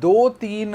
2-3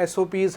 SOPs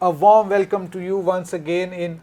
a warm welcome to you once again in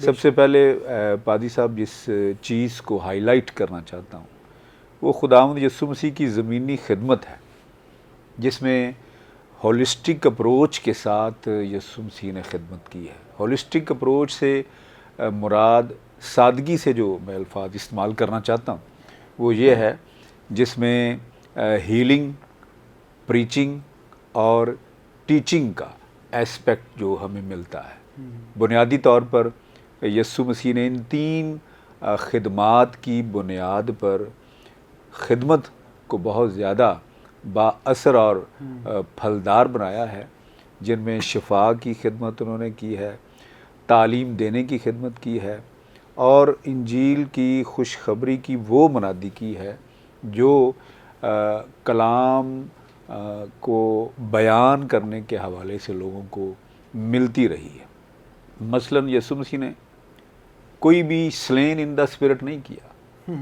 سب سے پہلے پادری صاحب جس چیز کو ہائی لائٹ کرنا چاہتا ہوں وہ خداوند یسوع مسیح کی زمینی خدمت ہے، جس میں ہولسٹک اپروچ کے ساتھ یسوع مسیح نے خدمت کی ہے۔ ہولسٹک اپروچ سے مراد سادگی سے جو میں الفاظ استعمال کرنا چاہتا ہوں وہ یہ ہے جس میں ہیلنگ، پریچنگ اور ٹیچنگ کا ایسپیکٹ جو ہمیں ملتا ہے۔ بنیادی طور پر یسوع مسیح نے ان تین خدمات کی بنیاد پر خدمت کو بہت زیادہ با اثر اور پھلدار بنایا ہے، جن میں شفا کی خدمت انہوں نے کی ہے، تعلیم دینے کی خدمت کی ہے، اور انجیل کی خوشخبری کی وہ منادی کی ہے جو کلام کو بیان کرنے کے حوالے سے لوگوں کو ملتی رہی ہے۔ مثلاً یسوع مسیح نے کوئی بھی سلین ان دا اسپرٹ نہیں کیا،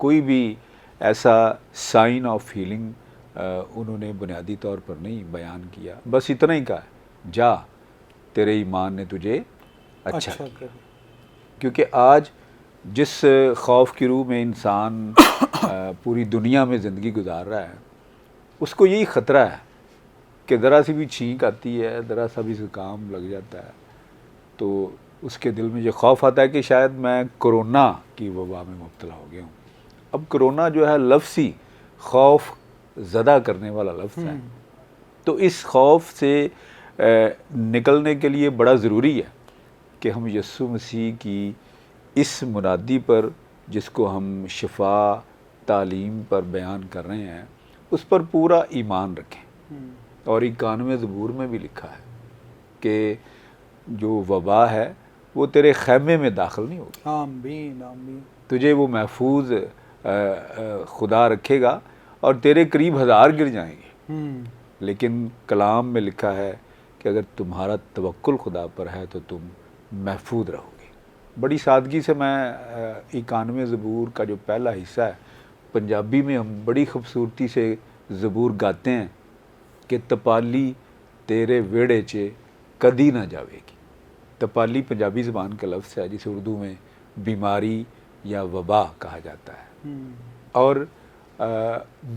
کوئی بھی ایسا سائن آف ہیلنگ انہوں نے بنیادی طور پر نہیں بیان کیا، بس اتنا ہی کہا جا تیرے ایمان نے تجھے اچھا کیا۔ کیونکہ آج جس خوف کی روح میں انسان پوری دنیا میں زندگی گزار رہا ہے، اس کو یہی خطرہ ہے کہ ذرا سی بھی چھینک آتی ہے، ذرا سا بھی زکام لگ جاتا ہے تو اس کے دل میں یہ خوف آتا ہے کہ شاید میں کرونا کی وبا میں مبتلا ہو گیا ہوں۔ اب کرونا جو ہے لفظی خوف زدہ کرنے والا لفظ ہے، تو اس خوف سے نکلنے کے لیے بڑا ضروری ہے کہ ہم یسوع مسیح کی اس منادی پر، جس کو ہم شفا تعلیم پر بیان کر رہے ہیں، اس پر پورا ایمان رکھیں۔ اور 91 زبور میں بھی لکھا ہے کہ جو وبا ہے وہ تیرے خیمے میں داخل نہیں ہوگی، آمین آمین، تجھے وہ محفوظ خدا رکھے گا اور تیرے قریب 1000 گر جائیں گے، لیکن کلام میں لکھا ہے کہ اگر تمہارا توکل خدا پر ہے تو تم محفوظ رہو گے۔ بڑی سادگی سے میں 91 زبور کا جو پہلا حصہ ہے، پنجابی میں ہم بڑی خوبصورتی سے زبور گاتے ہیں کہ تپالی تیرے ویڑے چے کدی نہ جاوے گی۔ تپالی پنجابی زبان کا لفظ ہے جسے اردو میں بیماری یا وبا کہا جاتا ہے۔ اور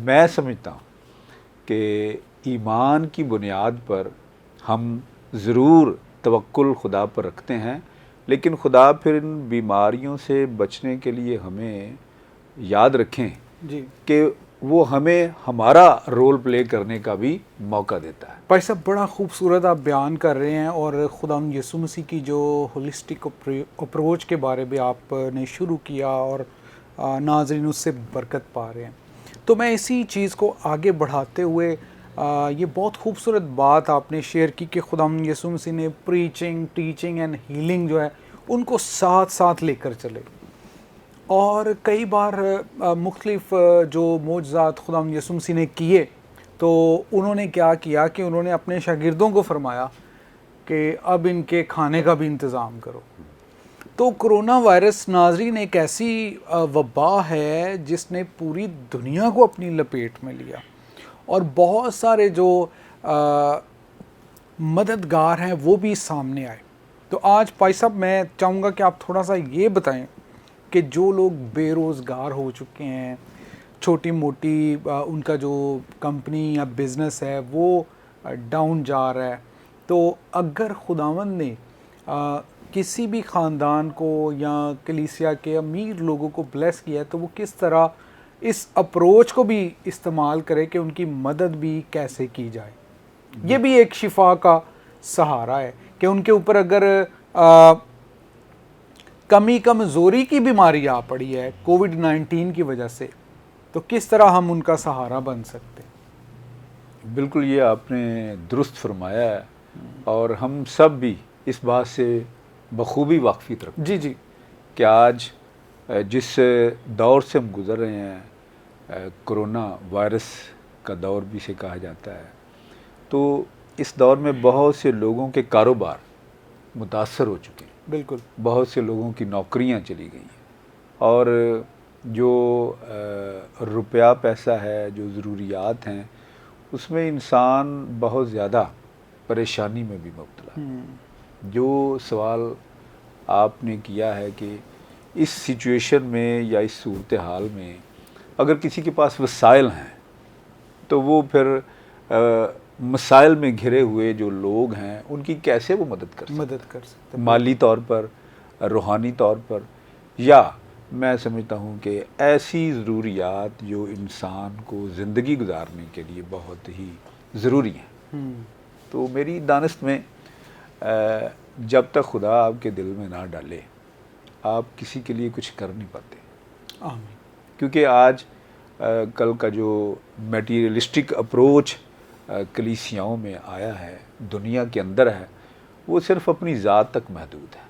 میں سمجھتا ہوں کہ ایمان کی بنیاد پر ہم ضرور توکل خدا پر رکھتے ہیں، لیکن خدا پھر ان بیماریوں سے بچنے کے لیے ہمیں یاد رکھیں جی کہ وہ ہمیں ہمارا رول پلے کرنے کا بھی موقع دیتا ہے۔ بھائی صاحب بڑا خوبصورت آپ بیان کر رہے ہیں، اور خدا یسوع مسیح کی جو ہولسٹک اپروچ کے بارے میں آپ نے شروع کیا اور ناظرین اس سے برکت پا رہے ہیں، تو میں اسی چیز کو آگے بڑھاتے ہوئے یہ بہت خوبصورت بات آپ نے شیئر کی کہ خدا یسوع مسیح نے پریچنگ، ٹیچنگ اینڈ ہیلنگ جو ہے ان کو ساتھ ساتھ لے کر چلے، اور کئی بار مختلف جو معجزات خدا یسوع مسیح نے کیے تو انہوں نے کیا کیا کہ انہوں نے اپنے شاگردوں کو فرمایا کہ اب ان کے کھانے کا بھی انتظام کرو۔ تو کرونا وائرس ناظرین ایک ایسی وبا ہے جس نے پوری دنیا کو اپنی لپیٹ میں لیا، اور بہت سارے جو مددگار ہیں وہ بھی سامنے آئے۔ تو آج بھائی صاحب میں چاہوں گا کہ آپ تھوڑا سا یہ بتائیں کہ جو لوگ بے روزگار ہو چکے ہیں، چھوٹی موٹی ان کا جو کمپنی یا بزنس ہے وہ ڈاؤن جا رہا ہے، تو اگر خداوند نے کسی بھی خاندان کو یا کلیسیا کے امیر لوگوں کو بلیس کیا ہے تو وہ کس طرح اس اپروچ کو بھی استعمال کرے کہ ان کی مدد بھی کیسے کی جائے؟ یہ بھی ایک شفا کا سہارا ہے کہ ان کے اوپر اگر کمی کمزوری کی بیماری آ پڑی ہے کووڈ-19 کی وجہ سے، تو کس طرح ہم ان کا سہارا بن سکتے ہیں؟ بالکل یہ آپ نے درست فرمایا ہے، اور ہم سب بھی اس بات سے بخوبی واقفیت رکھتے ہیں جی کہ آج جس دور سے ہم گزر رہے ہیں، کرونا وائرس کا دور بھی سے کہا جاتا ہے، تو اس دور میں بہت سے لوگوں کے کاروبار متاثر ہو چکے ہیں، بالکل، بہت سے لوگوں کی نوکریاں چلی گئی ہیں، اور جو روپیہ پیسہ ہے، جو ضروریات ہیں، اس میں انسان بہت زیادہ پریشانی میں بھی مبتلا ہے۔ جو سوال آپ نے کیا ہے کہ اس سچویشن میں یا اس صورتحال میں اگر کسی کے پاس وسائل ہیں تو وہ پھر مسائل میں گھرے ہوئے جو لوگ ہیں ان کی کیسے وہ مدد کر سکتے، مالی طور پر، روحانی طور پر، یا میں سمجھتا ہوں کہ ایسی ضروریات جو انسان کو زندگی گزارنے کے لیے بہت ہی ضروری ہیں. تو میری دانست میں جب تک خدا آپ کے دل میں نہ ڈالے آپ کسی کے لیے کچھ کر نہیں پاتے. آمین. کیونکہ آج کل کا جو میٹیریلسٹک اپروچ کلیسیاؤں میں آیا ہے، دنیا کے اندر ہے، وہ صرف اپنی ذات تک محدود ہے.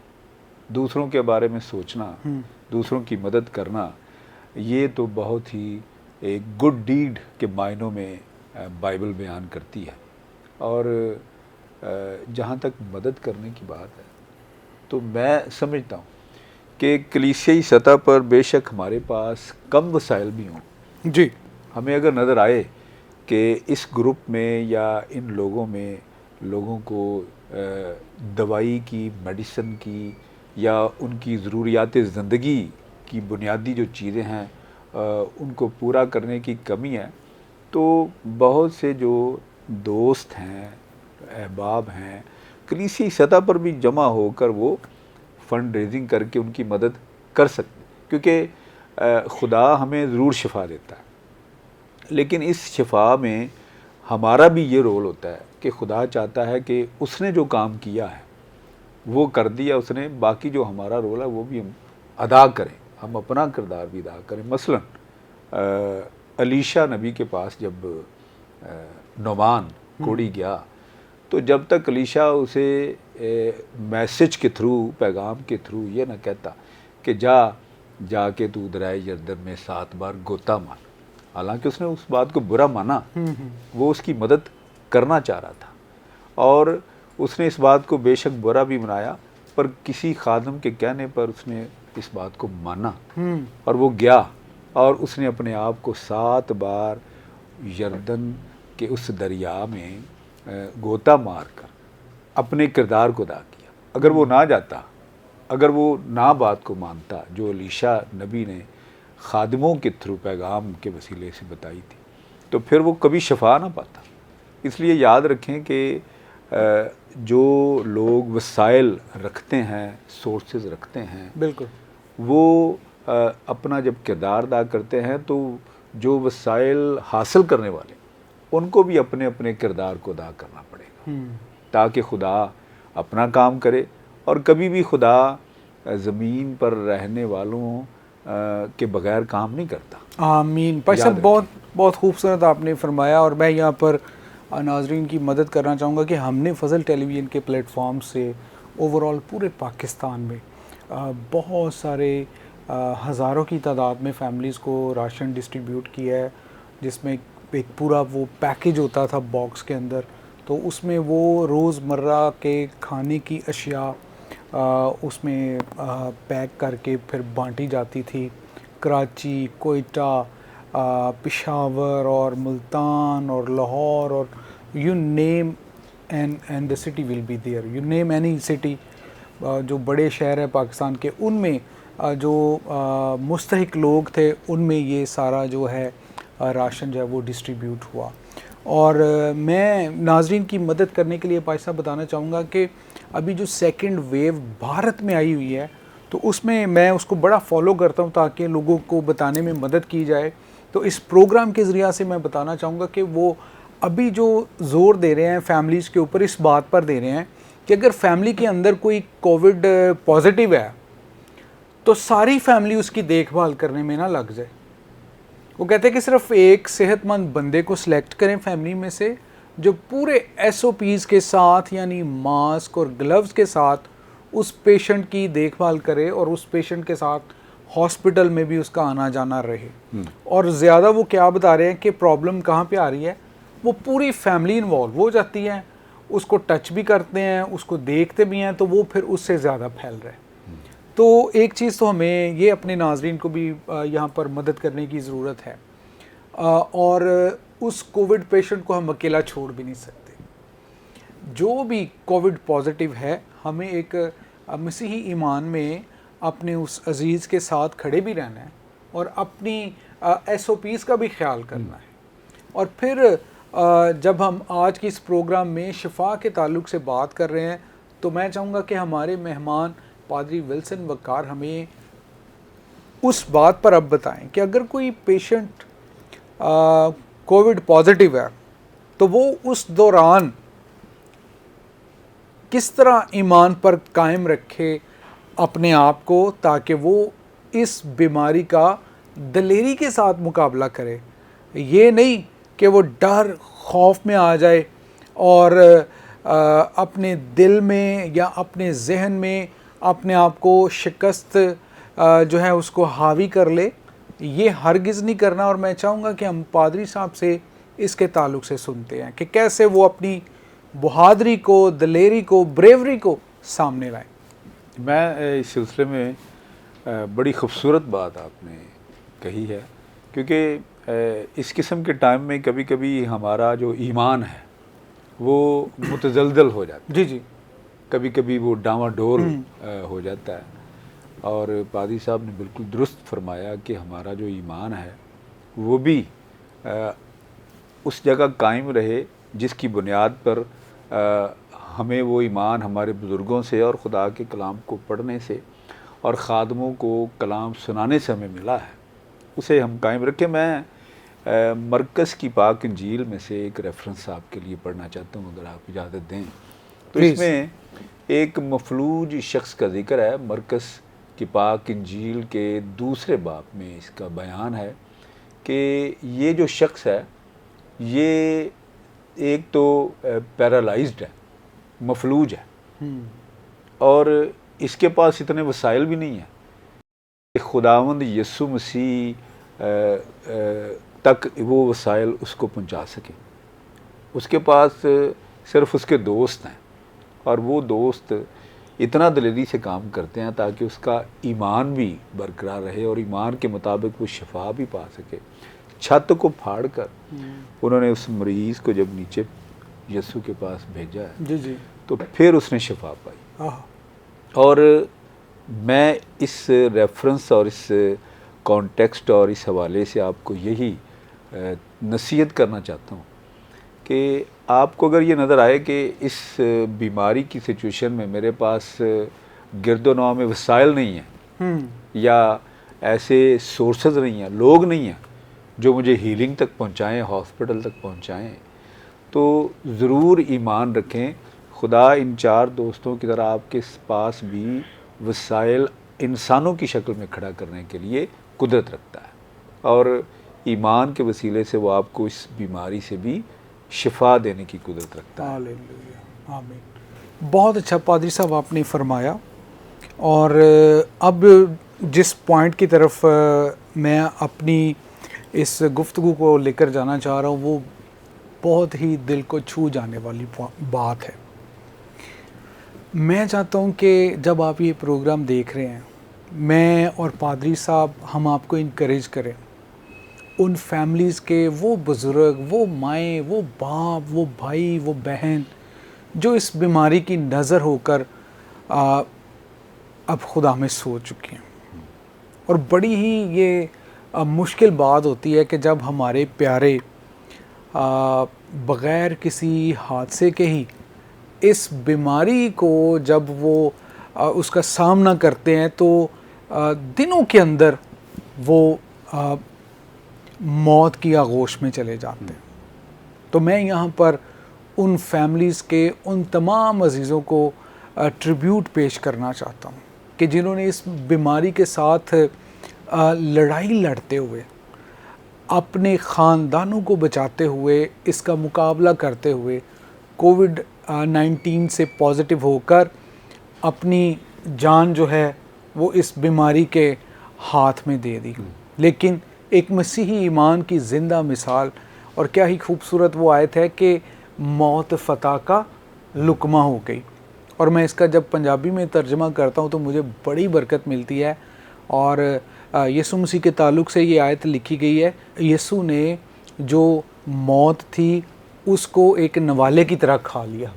دوسروں کے بارے میں سوچنا، دوسروں کی مدد کرنا، یہ تو بہت ہی ایک گڈ ڈیڈ کے معنوں میں بائبل بیان کرتی ہے. اور جہاں تک مدد کرنے کی بات ہے تو میں سمجھتا ہوں کہ کلیسیائی سطح پر بے شک ہمارے پاس کم وسائل بھی ہوں، جی، ہمیں اگر نظر آئے کہ اس گروپ میں یا ان لوگوں میں لوگوں کو دوائی کی، میڈیسن کی یا ان کی ضروریات زندگی کی بنیادی جو چیزیں ہیں ان کو پورا کرنے کی کمی ہے، تو بہت سے جو دوست ہیں، احباب ہیں، کلیسیائی سطح پر بھی جمع ہو کر وہ فنڈ ریزنگ کر کے ان کی مدد کر سکتے، کیونکہ خدا ہمیں ضرور شفا دیتا ہے، لیکن اس شفا میں ہمارا بھی یہ رول ہوتا ہے کہ خدا چاہتا ہے کہ اس نے جو کام کیا ہے وہ کر دیا اس نے، باقی جو ہمارا رول ہے وہ بھی ہم ادا کریں، ہم اپنا کردار بھی ادا کریں. مثلا علیشا نبی کے پاس جب نعمان کوڑی گیا تو جب تک علیشا اسے میسج کے تھرو، پیغام کے تھرو یہ نہ کہتا کہ جا کے تو دریائے یردن میں 7 بار غوطہ مار، حالانکہ اس نے اس بات کو برا مانا، وہ اس کی مدد کرنا چاہ رہا تھا اور اس نے اس بات کو بے شک برا بھی منایا، پر کسی خادم کے کہنے پر اس نے اس بات کو مانا اور وہ گیا اور اس نے اپنے آپ کو 7 بار یردن کے اس دریا میں غوطہ مار کر اپنے کردار کو ادا کیا. اگر وہ نہ جاتا، اگر وہ نہ بات کو مانتا جو علیشا نبی نے خادموں کے تھرو پیغام کے وسیلے سے بتائی تھی، تو پھر وہ کبھی شفا نہ پاتا. اس لیے یاد رکھیں کہ جو لوگ وسائل رکھتے ہیں، سورسز رکھتے ہیں، بالکل، وہ اپنا جب کردار ادا کرتے ہیں تو جو وسائل حاصل کرنے والے ان کو بھی اپنے اپنے کردار کو ادا کرنا پڑے گا تاکہ خدا اپنا کام کرے. اور کبھی بھی خدا زمین پر رہنے والوں کے بغیر کام نہیں کرتا. آمین. بھائی صاحب بہت خوبصورت آپ نے فرمایا، اور میں یہاں پر ناظرین کی مدد کرنا چاہوں گا کہ ہم نے فضل ٹیلی ویژن کے پلیٹ فارم سے اوور آل پورے پاکستان میں بہت سارے ہزاروں کی تعداد میں فیملیز کو راشن ڈسٹریبیوٹ کیا ہے، جس میں ایک پورا وہ پیکج ہوتا تھا باکس کے اندر، تو اس میں وہ روز مرہ کے کھانے کی اشیاء اس میں پیک کر کے پھر بانٹی جاتی تھی. کراچی، کوئٹہ، پشاور اور ملتان اور لاہور اور you name and the city will be there, you name any city, جو بڑے شہر ہیں پاکستان کے، ان میں جو مستحق لوگ تھے ان میں یہ سارا جو ہے راشن جو ہے وہ ڈسٹریبیوٹ ہوا. اور میں ناظرین کی مدد کرنے کے لیے بھائی صاحب بتانا چاہوں گا کہ ابھی جو سیکنڈ ویو بھارت میں آئی ہوئی ہے تو اس میں اس کو بڑا فالو کرتا ہوں تاکہ لوگوں کو بتانے میں مدد کی جائے. تو اس پروگرام کے ذریعہ سے میں بتانا چاہوں گا کہ وہ ابھی جو زور دے رہے ہیں فیملیز کے اوپر، اس بات پر دے رہے ہیں کہ اگر فیملی کے اندر کوئی کووڈ پازیٹیو ہے تو ساری فیملی اس کی دیکھ بھال کرنے میں نہ لگ جائے. وہ کہتے ہیں کہ صرف ایک صحت مند بندے کو سلیکٹ کریں فیملی میں سے جو پورے ایس او پیز کے ساتھ، یعنی ماسک اور گلوز کے ساتھ اس پیشنٹ کی دیکھ بھال کرے اور اس پیشنٹ کے ساتھ ہاسپٹل میں بھی اس کا آنا جانا رہے. اور زیادہ وہ کیا بتا رہے ہیں کہ پرابلم کہاں پہ آ رہی ہے، وہ پوری فیملی انوالو ہو جاتی ہے، اس کو ٹچ بھی کرتے ہیں، اس کو دیکھتے بھی ہیں، تو وہ پھر اس سے زیادہ پھیل رہا ہے. تو ایک چیز تو ہمیں یہ اپنے ناظرین کو بھی یہاں پر مدد کرنے کی ضرورت ہے، اور اس کووڈ پیشنٹ کو ہم اکیلا چھوڑ بھی نہیں سکتے. جو بھی کووڈ پازیٹیو ہے، ہمیں ایک مسیحی ایمان میں اپنے اس عزیز کے ساتھ کھڑے بھی رہنا ہے اور اپنی ایس او پیز کا بھی خیال کرنا ہے. اور پھر جب ہم آج کی اس پروگرام میں شفا کے تعلق سے بات کر رہے ہیں تو میں چاہوں گا کہ ہمارے مہمان پادری ولسن وقار ہمیں اس بات پر اب بتائیں کہ اگر کوئی پیشنٹ کووڈ پازیٹیو ہے تو وہ اس دوران کس طرح ایمان پر قائم رکھے اپنے آپ کو تاکہ وہ اس بیماری کا دلیری کے ساتھ مقابلہ کرے. یہ نہیں کہ وہ ڈر خوف میں آ جائے اور اپنے دل میں یا اپنے ذہن میں اپنے آپ کو شکست جو ہے اس کو حاوی کر لے. یہ ہرگز نہیں کرنا. اور میں چاہوں گا کہ ہم پادری صاحب سے اس کے تعلق سے سنتے ہیں کہ کیسے وہ اپنی بہادری کو، دلیری کو، بریوری کو سامنے لائیں. میں اس سلسلے میں بڑی خوبصورت بات آپ نے کہی ہے، کیونکہ اس قسم کے ٹائم میں کبھی کبھی ہمارا جو ایمان ہے وہ متزلزل ہو جاتا ہے. جی جی. کبھی کبھی وہ ڈاواں ڈول ہو جاتا ہے. اور پادری صاحب نے بالکل درست فرمایا کہ ہمارا جو ایمان ہے وہ بھی اس جگہ قائم رہے جس کی بنیاد پر ہمیں وہ ایمان ہمارے بزرگوں سے اور خدا کے کلام کو پڑھنے سے اور خادموں کو کلام سنانے سے ہمیں ملا ہے، اسے ہم قائم رکھیں. میں مرکز کی پاک انجیل میں سے ایک ریفرنس آپ کے لیے پڑھنا چاہتا ہوں اگر آپ اجازت دیں تو. اس میں ایک مفلوج شخص کا ذکر ہے. مرکز کی پاک انجیل کے 2 باب میں اس کا بیان ہے کہ یہ جو شخص ہے یہ ایک تو پیرالائزڈ ہے، مفلوج ہے، اور اس کے پاس اتنے وسائل بھی نہیں ہیں کہ خداوند یسوع مسیح تک وہ وسائل اس کو پہنچا سکے. اس کے پاس صرف اس کے دوست ہیں اور وہ دوست اتنا دلیری سے کام کرتے ہیں تاکہ اس کا ایمان بھی برقرار رہے اور ایمان کے مطابق وہ شفا بھی پا سکے. چھت کو پھاڑ کر انہوں نے اس مریض کو جب نیچے یسوع کے پاس بھیجا ہے جی جی تو پھر اس نے شفا پائی. اور میں اس ریفرنس اور اس کانٹیکسٹ اور اس حوالے سے آپ کو یہی نصیحت کرنا چاہتا ہوں کہ آپ کو اگر یہ نظر آئے کہ اس بیماری کی سچویشن میں میرے پاس گرد و نواح میں وسائل نہیں ہیں یا ایسے سورسز نہیں ہیں، لوگ نہیں ہیں جو مجھے ہیلنگ تک پہنچائیں، ہاسپٹل تک پہنچائیں، تو ضرور ایمان رکھیں. خدا ان 4 دوستوں کی طرح آپ کے پاس بھی وسائل انسانوں کی شکل میں کھڑا کرنے کے لیے قدرت رکھتا ہے اور ایمان کے وسیلے سے وہ آپ کو اس بیماری سے بھی شفا دینے کی قدرت رکھتا ہے. ہاللیلویہ، آمین. بہت اچھا پادری صاحب آپ نے فرمایا. اور اب جس پوائنٹ کی طرف میں اپنی اس گفتگو کو لے کر جانا چاہ رہا ہوں وہ بہت ہی دل کو چھو جانے والی بات ہے. میں چاہتا ہوں کہ جب آپ یہ پروگرام دیکھ رہے ہیں میں اور پادری صاحب ہم آپ کو انکریج کریں ان فیملیز کے، وہ بزرگ، وہ مائیں، وہ باپ، وہ بھائی، وہ بہن جو اس بیماری کی نظر ہو کر اب خدا میں سو چکے ہیں. اور بڑی ہی یہ مشکل بات ہوتی ہے کہ جب ہمارے پیارے بغیر کسی حادثے کے ہی اس بیماری کو جب وہ اس کا سامنا کرتے ہیں تو دنوں کے اندر وہ موت کی آغوش میں چلے جاتے ہیں. تو میں یہاں پر ان فیملیز کے ان تمام عزیزوں کو ٹریبیوٹ پیش کرنا چاہتا ہوں کہ جنہوں نے اس بیماری کے ساتھ لڑائی لڑتے ہوئے، اپنے خاندانوں کو بچاتے ہوئے، اس کا مقابلہ کرتے ہوئے کووڈ-19 سے پازیٹیو ہو کر اپنی جان جو ہے وہ اس بیماری کے ہاتھ میں دے دی. لیکن ایک مسیحی ایمان کی زندہ مثال، اور کیا ہی خوبصورت وہ آیت ہے کہ موت فتح کا لقمہ ہو گئی. اور میں اس کا جب پنجابی میں ترجمہ کرتا ہوں تو مجھے بڑی برکت ملتی ہے. اور یسوع مسیح کے تعلق سے یہ آیت لکھی گئی ہے، یسوع نے جو موت تھی اس کو ایک نوالے کی طرح کھا لیا.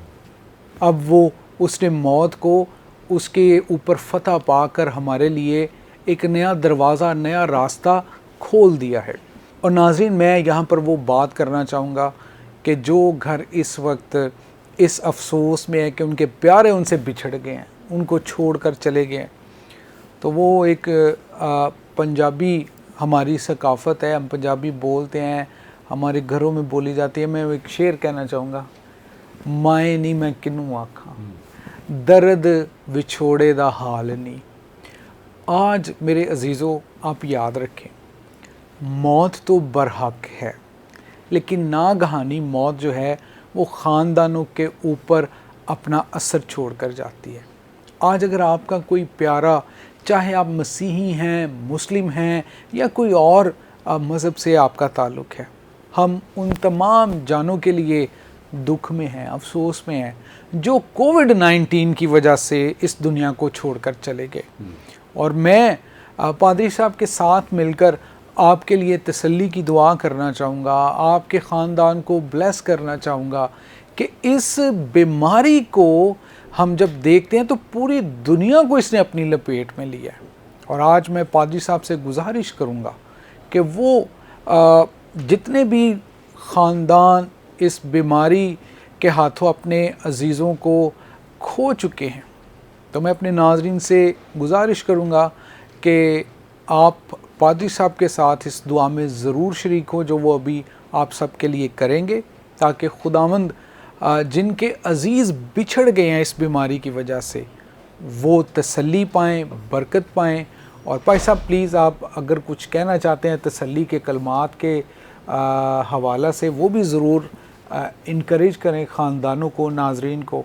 اب وہ اس نے موت کو اس کے اوپر فتح پا کر ہمارے لیے ایک نیا دروازہ، نیا راستہ کھول دیا ہے۔ اور ناظرین، میں یہاں پر وہ بات کرنا چاہوں گا کہ جو گھر اس وقت اس افسوس میں ہے کہ ان کے پیارے ان سے بچھڑ گئے ہیں، ان کو چھوڑ کر چلے گئے ہیں، تو وہ ایک پنجابی ہماری ثقافت ہے، ہم پنجابی بولتے ہیں، ہمارے گھروں میں بولی جاتی ہے۔ میں ایک شعر کہنا چاہوں گا، مائیں نہیں میں کنوں آکھاں، درد وچھوڑے دا حال نہیں۔ آج میرے عزیزو، آپ یاد رکھیں، موت تو برحق ہے، لیکن ناگہانی موت جو ہے وہ خاندانوں کے اوپر اپنا اثر چھوڑ کر جاتی ہے۔ آج اگر آپ کا کوئی پیارا، چاہے آپ مسیحی ہیں، مسلم ہیں، یا کوئی اور مذہب سے آپ کا تعلق ہے، ہم ان تمام جانوں کے لیے دکھ میں ہیں، افسوس میں ہیں، جو کووڈ-19 کی وجہ سے اس دنیا کو چھوڑ کر چلے گئے۔ اور میں پادری صاحب کے ساتھ مل کر آپ کے لیے تسلی کی دعا کرنا چاہوں گا، آپ کے خاندان کو بلیس کرنا چاہوں گا کہ اس بیماری کو ہم جب دیکھتے ہیں تو پوری دنیا کو اس نے اپنی لپیٹ میں لیا ہے۔ اور آج میں پادری صاحب سے گزارش کروں گا کہ وہ جتنے بھی خاندان اس بیماری کے ہاتھوں اپنے عزیزوں کو کھو چکے ہیں، تو میں اپنے ناظرین سے گزارش کروں گا کہ آپ پادری صاحب کے ساتھ اس دعا میں ضرور شریک ہو جو وہ ابھی آپ سب کے لیے کریں گے، تاکہ خداوند جن کے عزیز بچھڑ گئے ہیں اس بیماری کی وجہ سے، وہ تسلی پائیں، برکت پائیں۔ اور بھائی صاحب پلیز آپ اگر کچھ کہنا چاہتے ہیں تسلی کے کلمات کے حوالہ سے، وہ بھی ضرور انکریج کریں خاندانوں کو، ناظرین کو،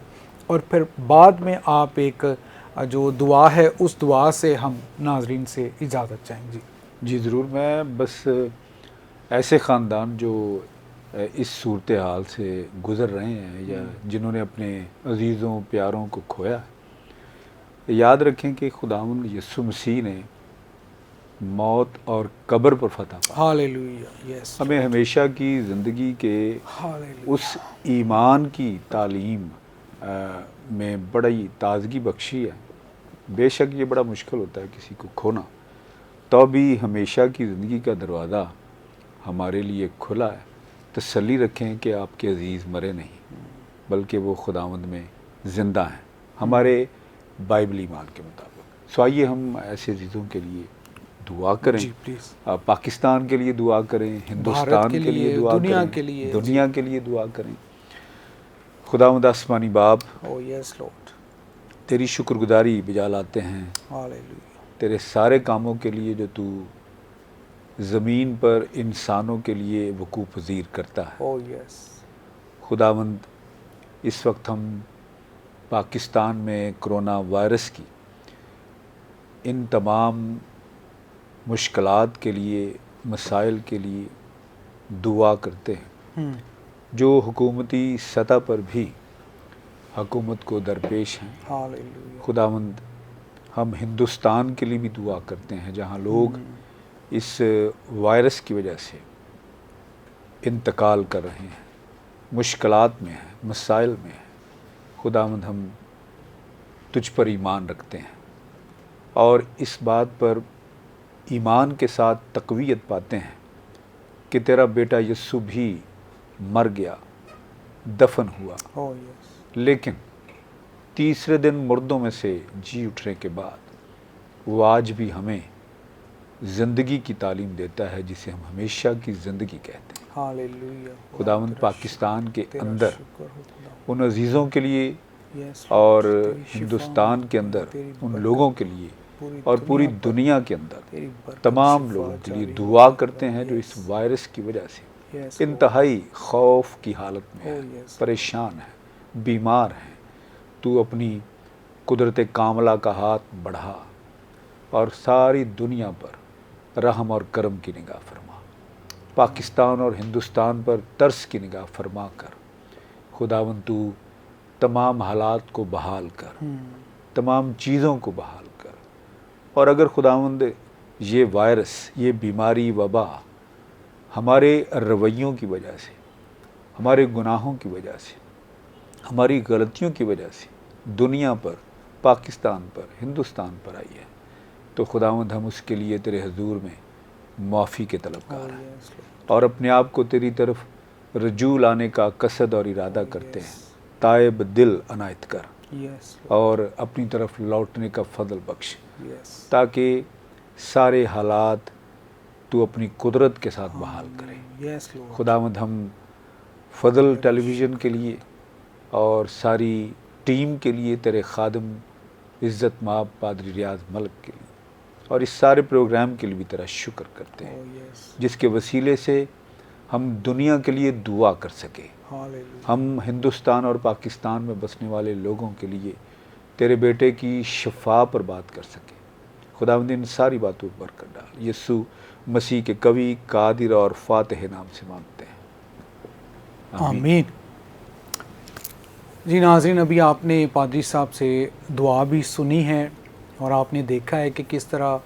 اور پھر بعد میں آپ ایک جو دعا ہے اس دعا سے ہم ناظرین سے اجازت چاہیں گے۔ جی ضرور، میں بس ایسے خاندان جو اس صورتحال سے گزر رہے ہیں یا جنہوں نے اپنے عزیزوں پیاروں کو کھویا ہے، یاد رکھیں کہ خداوند یسوع مسیح نے موت اور قبر پر فتح پا۔ ہاللیلویہ، یس، ہمیں ہمیشہ کی زندگی کے ہاللیلویہ، اس ایمان کی تعلیم میں بڑی تازگی بخشی ہے۔ بے شک یہ بڑا مشکل ہوتا ہے کسی کو کھونا، تو بھی ہمیشہ کی زندگی کا دروازہ ہمارے لیے کھلا ہے۔ تسلی رکھیں کہ آپ کے عزیز مرے نہیں، بلکہ وہ خداوند میں زندہ ہیں ہمارے بائبلی ایمان کے مطابق۔ سو آئیے ہم ایسے عزیزوں کے لیے دعا کریں، جی پلیز، پاکستان کے لیے دعا کریں، ہندوستان کے لیے دعا دنیا کریں، کے لیے، دنیا کے لیے دعا کریں۔ خداوند آسمانی باپ، او یس لارڈ، تیری شکر گزاری بجا لاتے ہیں ہاللیلویہ، تیرے سارے کاموں کے لیے جو تو زمین پر انسانوں کے لیے وقوع پذیر کرتا ہے۔ او یس، خداوند اس وقت ہم پاکستان میں کرونا وائرس کی ان تمام مشکلات کے لیے، مسائل کے لیے دعا کرتے ہیں جو حکومتی سطح پر بھی حکومت کو درپیش ہیں۔ ہاللیلویہ، خداوند ہم ہندوستان کے لیے بھی دعا کرتے ہیں جہاں لوگ اس وائرس کی وجہ سے انتقال کر رہے ہیں، مشکلات میں ہیں، مسائل میں ہیں۔ خداوند ہم تجھ پر ایمان رکھتے ہیں اور اس بات پر ایمان کے ساتھ تقویت پاتے ہیں کہ تیرا بیٹا یسوع بھی مر گیا، دفن ہوا، او یس، لیکن تیسرے دن مردوں میں سے جی اٹھنے کے بعد وہ آج بھی ہمیں زندگی کی تعلیم دیتا ہے، جسے ہم ہمیشہ کی زندگی کہتے ہیں۔ ہاللیلویہ، خداوند پاکستان کے تیرا اندر شکر ہو خدا، ان عزیزوں کے لیے یس اور تیری شفا ہندوستان میں کے اندر تیری ان برکت لوگوں کے لیے پوری اور پوری دنیا پر دنیا کے اندر تیری برکت، تمام شفا لوگوں کے لیے جاری ہو دعا خدا، کرتے ہیں جو اس یس، وائرس کی وجہ سے یس انتہائی خوف کی حالت میں او ہیں، یس، پریشان ہیں، بیمار ہیں۔ تو اپنی قدرت کاملہ کا ہاتھ بڑھا اور ساری دنیا پر رحم اور کرم کی نگاہ فرما، پاکستان اور ہندوستان پر ترس کی نگاہ فرما کر خداوند تو تمام حالات کو بحال کر، تمام چیزوں کو بحال کر۔ اور اگر خداوند یہ وائرس، یہ بیماری، وبا ہمارے رویوں کی وجہ سے، ہمارے گناہوں کی وجہ سے، ہماری غلطیوں کی وجہ سے دنیا پر پاکستان پر، ہندوستان پر آئی ہے، تو خداوند ہم اس کے لیے تیرے حضور میں معافی کے طلبگار ہیں اور اپنے آپ کو تیری طرف رجوع لانے کا قصد اور ارادہ کرتے ہیں. تائب دل عنایت کر اور اپنی طرف لوٹنے کا فضل بخش، تاکہ سارے حالات تو اپنی قدرت کے ساتھ بحال کرے. خداوند ہم فضل ٹیلی ویژن کے لیے اور ساری ٹیم کے لیے، تیرے خادم عزت مآب پادری ریاض ملک کے لیے اور اس سارے پروگرام کے لیے بھی تیرا شکر کرتے ہیں، جس کے وسیلے سے ہم دنیا کے لیے دعا کر سکیں. ہم ہندوستان اور پاکستان میں بسنے والے لوگوں کے لیے تیرے بیٹے کی شفا پر بات کر سکیں. خداوند ان ساری باتوں پر برکت ڈال. یسوع مسیح کے قوی، قادر اور فاتح نام سے مانگتے ہیں، آمین. جی ناظرین، ابھی آپ نے پادری صاحب سے دعا بھی سنی ہے اور آپ نے دیکھا ہے کہ کس طرح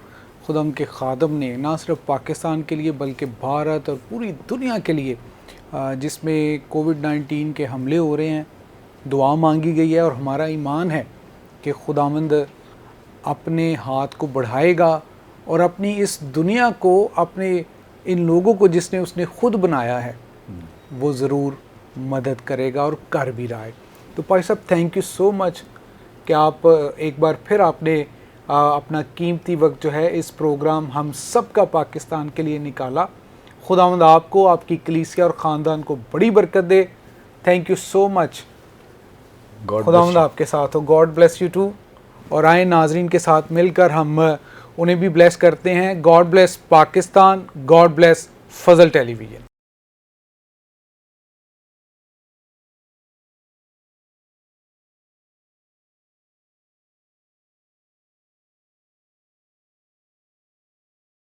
خداوند کے خادم نے نہ صرف پاکستان کے لیے بلکہ بھارت اور پوری دنیا کے لیے جس میں کووڈ-19 کے حملے ہو رہے ہیں دعا مانگی گئی ہے، اور ہمارا ایمان ہے کہ خداوند اپنے ہاتھ کو بڑھائے گا اور اپنی اس دنیا کو، اپنے ان لوگوں کو جس نے اس نے خود بنایا ہے، وہ ضرور مدد کرے گا اور کر بھی رہا ہے. تو پائی صاحب تھینک یو سو مچ کہ آپ ایک بار پھر آپ نے اپنا قیمتی وقت جو ہے اس پروگرام ہم سب کا پاکستان کے لیے نکالا. خداوند آپ کو، آپ کی کلیسیا اور خاندان کو بڑی برکت دے. تھینک یو سو مچ. خداوند آپ کے ساتھ ہو. God bless you too. اور آئیں ناظرین کے ساتھ مل کر ہم انہیں بھی بلیس کرتے ہیں. God bless Pakistan. God bless فضل ٹیلی ویژن.